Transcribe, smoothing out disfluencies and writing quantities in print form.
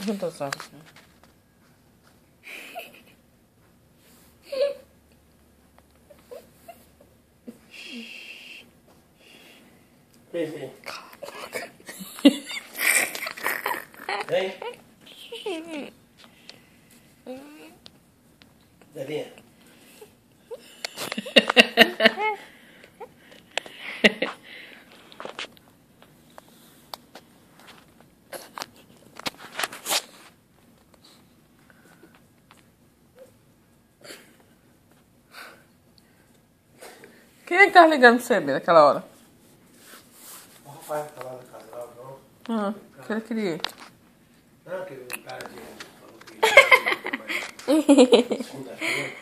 Não tô só. Vem, vem. Vem. Davinha. Quem é que tava ligando pra você naquela hora? O Rafael tá lá na casa lá, não? Ah, o que ele queria? Não, que o cara falou que ia segunda-feira.